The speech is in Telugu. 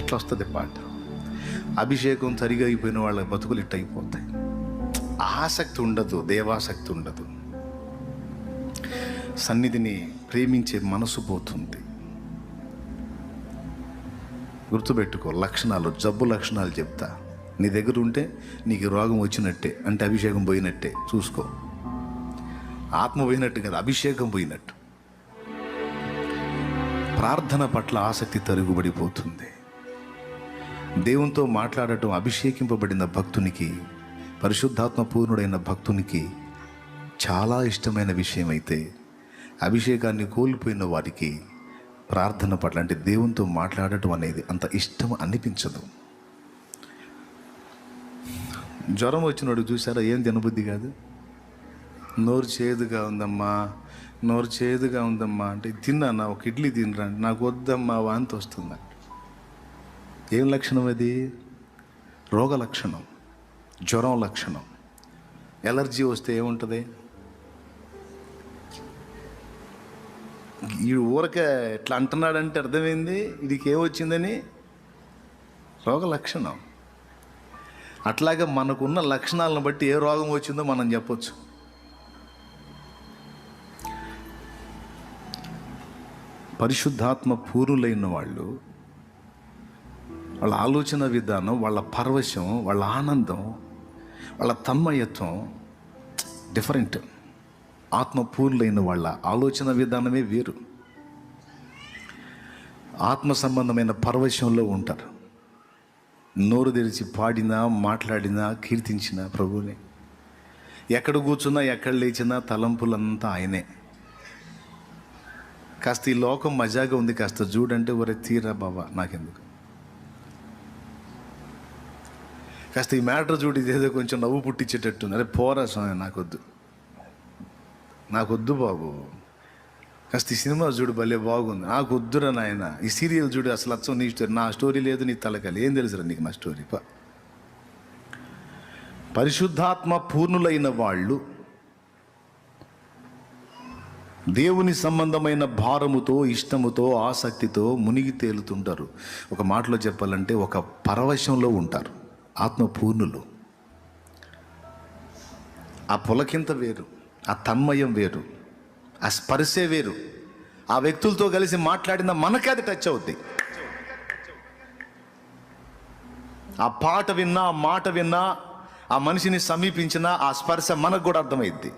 ఇట్లా వస్తుంది పాట. అభిషేకం సరిగా అయిపోయిన వాళ్ళ బతుకులు ఇట్ట అయిపోతాయి. ఆసక్తి ఉండదు, దేవాసక్తి ఉండదు, సన్నిధిని ప్రేమించే మనసు పోతుంది. గుర్తుపెట్టుకో, లక్షణాలు, జబ్బు లక్షణాలు చెప్తా. నీ దగ్గర ఉంటే నీకు రోగం వచ్చినట్టే, అంటే అభిషేకం పోయినట్టే. చూసుకో, ఆత్మ పోయినట్టు కదా, అభిషేకం పోయినట్టు. ప్రార్థన పట్ల ఆసక్తి తరుగుబడిపోతుంది. దేవునితో మాట్లాడటం అభిషేకింపబడిన భక్తునికి, పరిశుద్ధాత్మ పూర్ణుడైన భక్తునికి చాలా ఇష్టమైన విషయం అయితే, అభిషేకాన్ని కోల్పోయిన వారికి ప్రార్థన పట్ల, అంటే దేవునితో మాట్లాడటం అనేది అంత ఇష్టం అనిపించదు. జ్వరం వచ్చినోడు చూసారా, ఏం తినబుద్ధి కాదు. నోరు చేదుగా ఉందమ్మా, నోరు చేదుగా ఉందమ్మా అంటే, తిన్నానా, ఒక ఇడ్లీ తినరా, నాకు వద్దమ్మా, వాంతి వస్తుందా. ఏం లక్షణం అది? రోగ లక్షణం, జ్వరం లక్షణం. ఎలర్జీ వస్తే ఏముంటుంది? ఈ ఊరకే ఎట్లా అంటున్నాడంటే అర్థమైంది, వీడికి ఏమొచ్చిందని. రోగ లక్షణం. అట్లాగే మనకున్న లక్షణాలను బట్టి ఏ రోగం వచ్చిందో మనం చెప్పొచ్చు. పరిశుద్ధాత్మ పూర్ణులైన వాళ్ళు, వాళ్ళ ఆలోచన విధానం, వాళ్ళ పరవశం, వాళ్ళ ఆనందం, వాళ్ళ తన్మయత్వం డిఫరెంట్. ఆత్మపూర్ణులైన వాళ్ళ ఆలోచన విధానమే వేరు. ఆత్మ సంబంధమైన పరవశంలో ఉంటారు. నోరు తెరిచి పాడినా, మాట్లాడినా, కీర్తించినా ప్రభువునే. ఎక్కడ కూర్చున్నా, ఎక్కడ లేచినా తలంపులంతా ఆయనే. కాస్త ఈ లోకం మజాగా ఉంది, కాస్త చూడంటే ఒరే తీరా బాబా నాకెందుకు, కాస్త ఈ మ్యాటర్ చూడు, ఇదేదో కొంచెం నవ్వు పుట్టించేటట్టుంది, అరే పోరా స్వామి, నాకొద్దు బాబు. కాస్త ఈ సినిమా చూడు, భలే బాగుంది, నాకు వద్దురా నాయన. ఈ సీరియల్ చూడు, అసలు అచ్చం నీ స్టోరీ, నా స్టోరీ లేదు, నీ తలకాలి, ఏం తెలుసురా నీకు నా స్టోరీ. పరిశుద్ధాత్మ పూర్ణులైన వాళ్ళు దేవుని సంబంధమైన భారముతో, ఇష్టముతో, ఆసక్తితో మునిగి తేలుతుంటారు. ఒక మాటలో చెప్పాలంటే ఒక పరవశంలో ఉంటారు ఆత్మపూర్ణులు. ఆ పులకింత వేరు, ఆ తన్మయం వేరు, ఆ స్పర్శే వేరు. ఆ వ్యక్తులతో కలిసి మాట్లాడిన మనకే అది టచ్ అవుద్ది. ఆ పాట విన్నా, ఆ మాట విన్నా, ఆ మనిషిని సమీపించినా ఆ స్పర్శ మనకు కూడా అర్థమైద్ది.